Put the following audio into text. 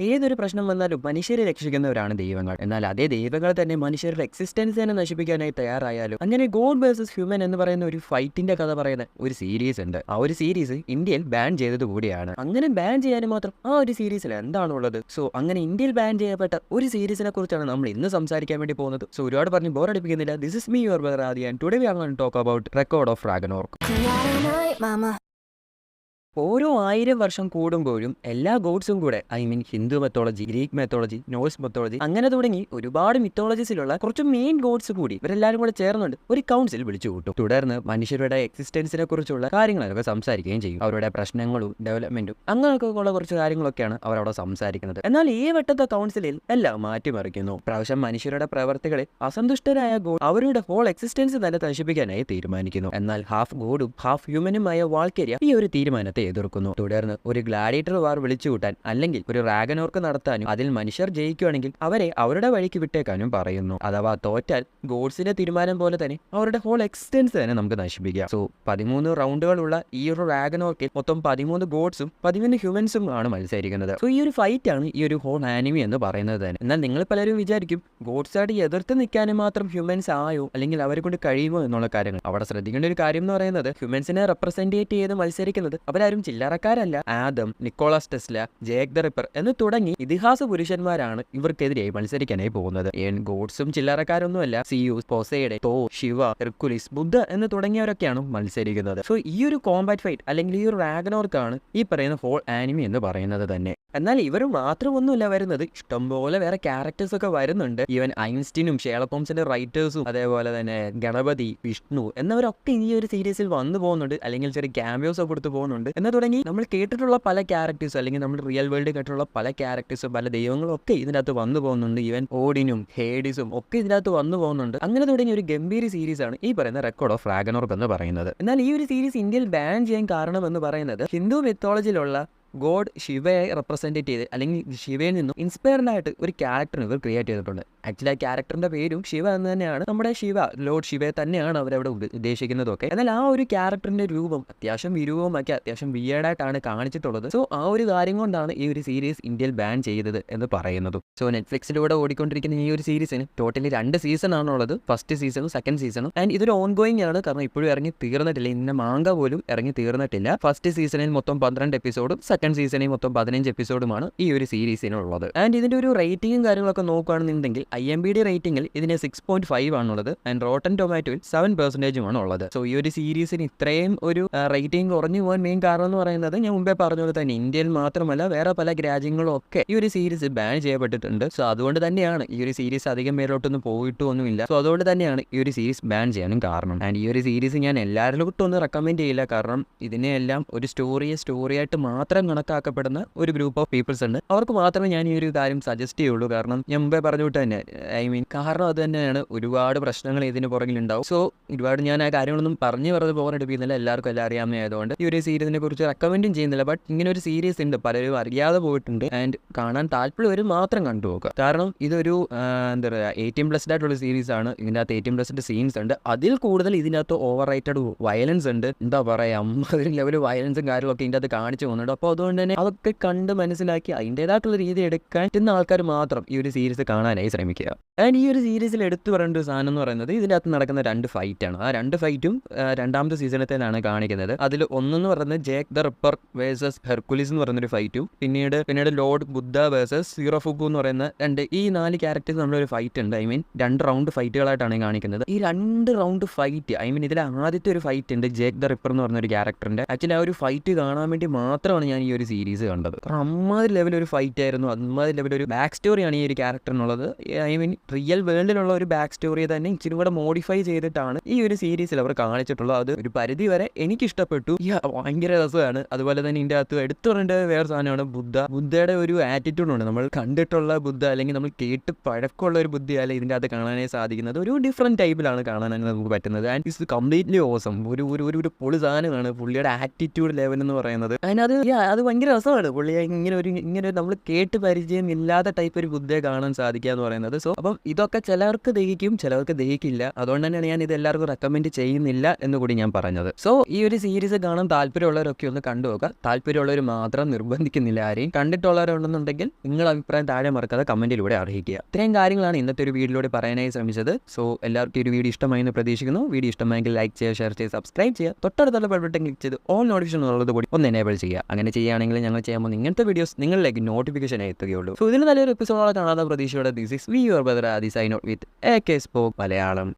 ഏതൊരു പ്രശ്നം വന്നാലും മനുഷ്യരെ രക്ഷിക്കുന്നവരാണ് ദൈവങ്ങൾ. എന്നാൽ അതേ ദൈവങ്ങൾ തന്നെ മനുഷ്യരുടെ എക്സിസ്റ്റൻസ് തന്നെ നശിപ്പിക്കാനായി തയ്യാറായാലും അങ്ങനെ ഗോഡ് വേഴ്സസ് ഹ്യൂമൻ എന്ന് പറയുന്ന ഒരു ഫൈറ്റിന്റെ കഥ പറയുന്ന ഒരു സീരീസ് ഉണ്ട്. ആ ഒരു സീരീസ് ഇന്ത്യയിൽ ബാൻ ചെയ്തത് കൂടിയാണ്. അങ്ങനെ ബാൻ ചെയ്യാനും മാത്രം ആ ഒരു സീരീസിൽ എന്താണുള്ളത്? സോ അങ്ങനെ ഇന്ത്യയിൽ ബാൻ ചെയ്യപ്പെട്ട ഒരു സീരീസിനെ കുറിച്ചാണ് നമ്മൾ ഇന്ന് സംസാരിക്കാൻ വേണ്ടി പോകുന്നത്. സോ ഒരുപാട് പറഞ്ഞ് ബോറടിപ്പിക്കുന്നില്ല. This is me your brother Aadi and today we are going to talk about record of Ragnarok. ഓരോ 1000 വർഷം കൂടുമ്പോഴും എല്ലാ ഗോഡ്സും കൂടെ Hindu mythology, Greek mythology, Norse mythology അങ്ങനെ തുടങ്ങി ഒരുപാട് മിത്തോളജീസിലുള്ള കുറച്ച് മെയിൻ ഗോഡ്സ് കൂടി ഇവരെല്ലാവരും കൂടെ ചേർന്നുകൊണ്ട് ഒരു കൗൺസിൽ വിളിച്ചു കൂട്ടും. തുടർന്ന് മനുഷ്യരുടെ എക്സിസ്റ്റൻസിനെ കുറിച്ചുള്ള കാര്യങ്ങളൊക്കെ സംസാരിക്കുകയും ചെയ്യും. അവരുടെ പ്രശ്നങ്ങളും ഡെവലപ്മെന്റും അങ്ങനെയൊക്കെ ഉള്ള കുറച്ച് കാര്യങ്ങളൊക്കെയാണ് അവരവിടെ സംസാരിക്കുന്നത്. എന്നാൽ ഈ വട്ടത്തെ കൗൺസിലിൽ എല്ലാം മാറ്റിമറിക്കുന്നു. പ്രാവശ്യം മനുഷ്യരുടെ പ്രവർത്തികളിൽ അസന്തുഷ്ടരായ ഗോഡ് അവരുടെ ഹോൾ എക്സിസ്റ്റൻസ് തന്നെ നശിപ്പിക്കാനായി തീരുമാനിക്കുന്നു. എന്നാൽ ഹാഫ് ഗോഡും ഹാഫ് ഹ്യൂമനുമായ വാൾക്കേരിയ ഈ ഒരു തീരുമാനത്തെ എതിർക്കുന്നു. തുടർന്ന് ഒരു ഗ്ലാഡിയേറ്റർ വാർ വിളിച്ചുകൂട്ടാൻ അല്ലെങ്കിൽ ഒരു റാഗനോർക്ക് നടത്താനും അതിൽ മനുഷ്യർ ജയിക്കുകയാണെങ്കിൽ അവരെ അവരുടെ വഴിക്ക് വിട്ടേക്കാനും പറയുന്നു. അഥവാ തോറ്റാൽ ഗോഡ്സിന്റെ തീരുമാനം പോലെ തന്നെ അവരുടെ ഹോൾ എക്സിസ്റ്റൻസ് തന്നെ നമുക്ക് നശിപ്പിക്കാം. സോ 13 റൗണ്ടുകളുള്ള ഈ ഒരു റാഗനോർക്കിൽ മൊത്തം 13 ഗോഡ്സും 13 ഹ്യൂമൻസും ആണ് മത്സരിക്കുന്നത്. സോ ഈ ഒരു ഫൈറ്റ് ആണ് ഈ ഒരു ഹോൾ ആനിമി എന്ന് പറയുന്നത് തന്നെ. എന്നാൽ നിങ്ങൾ പലരും വിചാരിക്കും ഗോഡ്സായിട്ട് എതിർത്ത് നിൽക്കാനും മാത്രം ഹ്യൂമൻസ് ആയോ അല്ലെങ്കിൽ അവരെ കൊണ്ട് കഴിയുമോ എന്നുള്ള കാര്യങ്ങൾ. അവിടെ ശ്രദ്ധിക്കേണ്ട ഒരു കാര്യം എന്ന് പറയുന്നത് ഹ്യൂമൻസിനെ റെപ്രസെന്റേറ്റ് ചെയ്ത് മത്സരിക്കുന്നത് അവരാരും ചില്ലറക്കാരല്ല. Adam, Nicholas Tesla, Jack the Ripper എന്ന് തുടങ്ങി ഇതിഹാസ പുരുഷന്മാരാണ് ഇവർക്കെതിരെ മത്സരിക്കാനായി പോകുന്നത്. ഗോഡ്സും ചില്ലറക്കാരൊന്നുമല്ല. സിയൂസ്, പോസൈഡൻ, തോ, ശിവ, ഹെർക്കുലിസ്, ബുദ്ധ എന്ന് തുടങ്ങിയവരൊക്കെയാണ് മത്സരിക്കുന്നത്. സോ ഈ ഒരു കോമ്പാറ്റ് ഫൈറ്റ് അല്ലെങ്കിൽ ഈ ഒരു റാഗ്നറോർക്കാണ് ഈ പറയുന്ന ഹോൾ ആനിമി എന്ന് പറയുന്നത് തന്നെ. എന്നാൽ ഇവർ മാത്രമൊന്നുമില്ല വരുന്നത്, ഇഷ്ടംപോലെ വേറെ ക്യാരക്ടേഴ്സ് ഒക്കെ വരുന്നുണ്ട്. ഈവൻ ഐൻസ്റ്റീനും ഷെർലക് ഹോംസിന്റെ റൈറ്റേഴ്സും അതേപോലെ തന്നെ ഗണപതി, വിഷ്ണു എന്നവരൊക്കെ ഈ ഒരു സീരീസിൽ വന്നു പോകുന്നുണ്ട്, അല്ലെങ്കിൽ ചെറിയ ക്യാമിയോസ് ഒക്കെ കൊടുത്തു പോകുന്നുണ്ട് എന്ന് തുടങ്ങി നമ്മൾ കേട്ടിട്ടുള്ള പല ക്യാരക്ടേഴ്സും അല്ലെങ്കിൽ നമ്മൾ റിയൽ വേൾഡിൽ കേട്ടിട്ടുള്ള പല ക്യാരക്ടേഴ്സും പല ദൈവങ്ങളും ഒക്കെ ഇതിനകത്ത് വന്നു പോകുന്നുണ്ട്. ഈവൻ ഓഡിനും ഹേഡിസും ഒക്കെ ഇതിനകത്ത് വന്നു പോകുന്നുണ്ട്. അങ്ങനെ തുടങ്ങിയ ഒരു ഗംഭീര സീരീസ് ആണ് ഈ പറയുന്ന റെക്കോർഡ് ഓഫ് റാഗ്നറോക്ക് എന്ന് പറയുന്നത്. എന്നാൽ ഈ ഒരു സീരീസ് ഇന്ത്യയിൽ ബാൻ ചെയ്യാൻ കാരണം എന്ന് പറയുന്നത് ഹിന്ദു മിത്തോളജിയിലുള്ള ഗോഡ് ശിവയെ റെപ്രസെൻറ്റേറ്റ് ചെയ്ത് അല്ലെങ്കിൽ ശിവയിൽ നിന്നും ഇൻസ്പയർഡ് ആയിട്ട് ഒരു ക്യാരക്ടർ ഇവർ ക്രിയേറ്റ് ചെയ്തിട്ടുണ്ട്. ആക്ച്വലി ആ ക്യാരക്ടറിന്റെ പേരും ശിവ എന്ന് തന്നെയാണ്. നമ്മുടെ ശിവ, ലോർഡ് ശിവയെ തന്നെയാണ് അവരവിടെ ഉദ്ദേശിക്കുന്നതൊക്കെ. എന്നാൽ ആ ഒരു ക്യാരക്ടറിന്റെ രൂപം അത്യാവശ്യം വിരൂപമാക്കി അത്യാവശ്യം വിയേർഡായിട്ടാണ് കാണിച്ചിട്ടുള്ളത്. സോ ആ ഒരു കാര്യം കൊണ്ടാണ് ഈ ഒരു സീരീസ് ഇന്ത്യയിൽ ബാൻ ചെയ്തത് എന്ന് പറയുന്നതും. സോ നെറ്റ്ഫ്ലിക്സിലൂടെ ഓടിക്കൊണ്ടിരിക്കുന്ന ഈ ഒരു സീരീസിന് ടോട്ടലി 2 സീസൺ ആണുള്ളത്. ഫസ്റ്റ് സീസണും സെക്കൻഡ് സീസണും. ആൻഡ് ഇതൊരു ഓൺഗോയിങ് ആണ്, കാരണം ഇപ്പോഴും ഇറങ്ങി തീർന്നിട്ടില്ല. ഇന്ന മാങ്ക പോലും ഇറങ്ങി തീർന്നിട്ടില്ല. ഫസ്റ്റ് സീസണിൽ മൊത്തം 12 എപ്പിസോഡും സെക്കൻഡ് സീസണിൽ മൊത്തം 15 എപ്പിസോഡുമാണ് ഈ ഒരു സീരീസിനുള്ളത്. ആൻഡ് ഇതിന്റെ ഒരു റേറ്റിംഗും കാര്യങ്ങളൊക്കെ നോക്കുകയാണെന്നുണ്ടെങ്കിൽ IMDb റേറ്റിംഗിൽ ഇതിന് 6.5 ആണുള്ളത്. ആൻഡ് റോട്ടൻ ടൊമാറ്റോയിൽ 7% ഉള്ളത്. സോ ഈ ഒരു സീരീസിന് ഇത്രയും ഒരു റേറ്റിംഗ് കുറഞ്ഞു പോകാൻ മെയിൻ കാരണം എന്ന് പറയുന്നത് ഞാൻ മുമ്പേ പറഞ്ഞത് തന്നെ ഇന്ത്യയിൽ മാത്രമല്ല വേറെ പല രാജ്യങ്ങളും ഒക്കെ ഈ ഒരു സീരീസ് ബാൻ ചെയ്യപ്പെട്ടിട്ടുണ്ട്. സോ അതുകൊണ്ട് തന്നെയാണ് ഈ ഒരു സീരീസ് അധികം പേരോട്ടൊന്നും പോയിട്ടൊന്നുമില്ല. സോ അതുകൊണ്ട് തന്നെയാണ് ഈ ഒരു സീരീസ് ബാൻ ചെയ്യാനും കാരണം. ആൻഡ് ഈ ഒരു സീരീസ് ഞാൻ എല്ലാവരിലോട്ടൊന്നും റെക്കമെൻഡ് ചെയ്യില്ല, കാരണം ഇതിനെല്ലാം ഒരു സ്റ്റോറിയായിട്ട് മാത്രം കണക്കാക്കപ്പെടുന്ന ഒരു ഗ്രൂപ്പ് ഓഫ് പീപ്പിൾസ് ഉണ്ട്. അവർക്ക് മാത്രമേ ഞാൻ ഈ ഒരു കാര്യം സജസ്റ്റ് ചെയ്യുള്ളൂ. കാരണം ഞാൻ മുമ്പേ പറഞ്ഞുവിട്ട് തന്നെ കാരണം അത് തന്നെയാണ്, ഒരുപാട് പ്രശ്നങ്ങൾ ഇതിന് പുറകിലുണ്ടാവും. സോ ഒരുപാട് ഞാൻ ആ കാര്യങ്ങളൊന്നും പറഞ്ഞു വെറുതെ പോകാനെടുപ്പിക്കുന്നില്ല, എല്ലാവർക്കും എല്ലാം അറിയാവുന്നതായതുകൊണ്ട് ഈ ഒരു സീരീസിനെ കുറിച്ച് റെക്കമെൻഡും ചെയ്യുന്നില്ല. ബട്ട് ഇങ്ങനെ ഒരു സീരീസ് ഉണ്ട്, പലരും അറിയാതെ പോയിട്ടുണ്ട്. ആൻഡ് കാണാൻ താല്പര്യം മാത്രം കണ്ടുപോകുക. കാരണം ഇതൊരു എന്താ പറയുക 18+ ആയിട്ടുള്ള സീരീസ് ആണ്. ഇതിൻ്റെ അകത്ത് 18+ സീൻസ് ഉണ്ട്. അതിൽ കൂടുതൽ ഇതിനകത്ത് ഓവർ റേറ്റഡ് വയലൻസ് ഉണ്ട്. എന്താ പറയുക, 50 ലെവൽ വയലൻസും കാര്യങ്ങളൊക്കെ ഇതിൻ്റെ അകത്ത് കാണിച്ചു പോകുന്നുണ്ട്. അപ്പോൾ അതുകൊണ്ട് തന്നെ അതൊക്കെ കണ്ട് മനസ്സിലാക്കി അതിൻ്റെതായിട്ടുള്ള രീതി എടുക്കാൻ പറ്റുന്ന ആൾക്കാർ മാത്രം ഈ ഒരു സീരീസ് കാണാനായി ശ്രമിക്കുക. ആൻഡ് ഈ ഒരു സീരീസിൽ എടുത്തു പറയേണ്ട ഒരു സാധനം എന്ന് പറയുന്നത് ഇതിൻ്റെ അകത്ത് നടക്കുന്ന 2 ഫൈറ്റാണ്. ആ 2 ഫൈറ്റും രണ്ടാമത്തെ സീസണത്തിലാണ് കാണിക്കുന്നത്. അതിൽ ഒന്നെന്ന് പറയുന്നത് Jack the Ripper versus Hercules എന്ന് പറയുന്നൊരു ഫൈറ്റും പിന്നീട് ലോർഡ് ബുദ്ധ വേഴ്സസ് സീറോഫുക്കു എന്ന് പറയുന്ന ഈ 4 ക്യാരക്ടേഴ്സ് നമ്മളൊരു ഫൈറ്റ് ഉണ്ട്. 2 റൗണ്ട് ഫൈറ്റുകളായിട്ടാണ് കാണിക്കുന്നത്. ഈ 2 റൗണ്ട് ഫൈറ്റ് ഇതിൽ ആദ്യത്തെ ഒരു ഫൈറ്റ് ഉണ്ട് ജേക്ക് ദ റിപ്പർ എന്ന് പറഞ്ഞൊരു ക്യാരക്ടറിന്റെ. ആക്ച്വലി ആ ഒരു ഫൈറ്റ് കാണാൻ വേണ്ടി മാത്രമാണ് ഞാൻ ഈ ഒരു സീരീസ് കണ്ടത്. കാരണം അമ്മാതിരി ലെവൽ ഒരു ഫൈറ്റ് ആയിരുന്നു, അമ്മാതിരി ലെവൽ ഒരു ബാക്ക് സ്റ്റോറിയാണ് ഈ ഒരു ക്യാരക്ടറിനുള്ളത്. റിയൽ വേൾഡിലുള്ള ഒരു ബാക്ക് സ്റ്റോറി തന്നെ ഇച്ചിരി കൂടെ മോഡിഫൈ ചെയ്തിട്ടാണ് ഈ ഒരു സീരീസിൽ അവർ കാണിച്ചിട്ടുള്ളത്. അത് ഒരു പരിധി വരെ എനിക്ക് ഇഷ്ടപ്പെട്ടു. ഭയങ്കര രസമാണ്. അതുപോലെ തന്നെ ഇതിൻ്റെ അകത്ത് എടുത്തു പറയേണ്ട വേറെ സാധനമാണ് ബുദ്ധയുടെ ഒരു ആറ്റിറ്റ്യൂഡുണ്ട്. നമ്മൾ കണ്ടിട്ടുള്ള ബുദ്ധ അല്ലെങ്കിൽ നമ്മൾ കേട്ട് പഴക്കമുള്ള ഒരു ബുദ്ധിയല്ല ഇതിൻ്റെ അകത്ത് കാണാനായി സാധിക്കുന്നത്. ഒരു ഡിഫറെൻറ്റ് ടൈപ്പിലാണ് കാണാനായി നമുക്ക് പറ്റുന്നത്. And it's completely awesome. ഒരു പൊളി സാധനമാണ് പുള്ളിയുടെ ആറ്റിറ്റ്യൂഡ് ലെവൽ എന്ന് പറയുന്നത്. അതിനത് അത് ഭയങ്കര രസമാണ്. പുള്ളി ഇങ്ങനെ നമ്മൾ കേട്ട് പരിചയം ഇല്ലാത്ത ടൈപ്പ് ഒരു ബുദ്ധയെ കാണാൻ സാധിക്കുക എന്ന് പറയുന്നത്. സോ അപ്പം ഇതൊക്കെ ചിലർക്ക് ദഹിക്കും, ചിലർക്ക് ദഹിക്കില്ല. അതുകൊണ്ട് തന്നെയാണ് ഞാൻ ഇത് എല്ലാവർക്കും റെക്കമെൻഡ് ചെയ്യുന്നില്ല എന്ന് കൂടി ഞാൻ പറഞ്ഞത്. സോ ഈ ഒരു സീരീസ് കാണാൻ താല്പര്യമുള്ളവരൊക്കെ ഒന്ന് കണ്ടുപോകുക. താല്പര്യമുള്ളവർ മാത്രം, നിർബന്ധിക്കുന്നില്ല ആരെയും. കണ്ടിട്ടുള്ളവരുണ്ടെന്നുണ്ടെങ്കിൽ നിങ്ങളുടെ അഭിപ്രായം താഴെ മറക്കാതെ കമന്റിലൂടെ അറിയിക്കുക. ഇത്രയും കാര്യങ്ങളാണ് ഇന്നത്തെ ഒരു വീഡിയോയിലൂടെ പറയാനായി ശ്രമിച്ചത്. സോ എല്ലാവർക്കും ഒരു വീഡിയോ ഇഷ്ടമായി എന്ന് പ്രതീക്ഷിക്കുന്നു. വീഡിയോ ഇഷ്ടമായെങ്കിൽ ലൈക്ക് ചെയ്യുക, ഷെയർ ചെയ്യുക, സബ്സ്ക്രൈബ് ചെയ്യുക. തൊട്ടടുത്തുള്ള ബെൽ ബട്ടൺ ക്ലിക്ക് ചെയ്ത് ഓൾ നോട്ടിഫിക്കേഷൻ ഉള്ളത് കൂടി ഒന്ന് എനേബിൾ ചെയ്യുക. അങ്ങനെ ചെയ്യുകയാണെങ്കിൽ ഞങ്ങൾ ചെയ്യുമ്പോൾ ഇങ്ങനത്തെ വീഡിയോസ് നിങ്ങളിലേക്ക് നോട്ടിഫിക്കേഷൻ എത്തുകയുള്ളൂ. സോ ഇതിന് നല്ലൊരു എപ്പിസോഡോടെ കാണാത്ത പ്രതീക്ഷയോടെ this is we your brother Aadi sign out with AK Spoke Malayalam.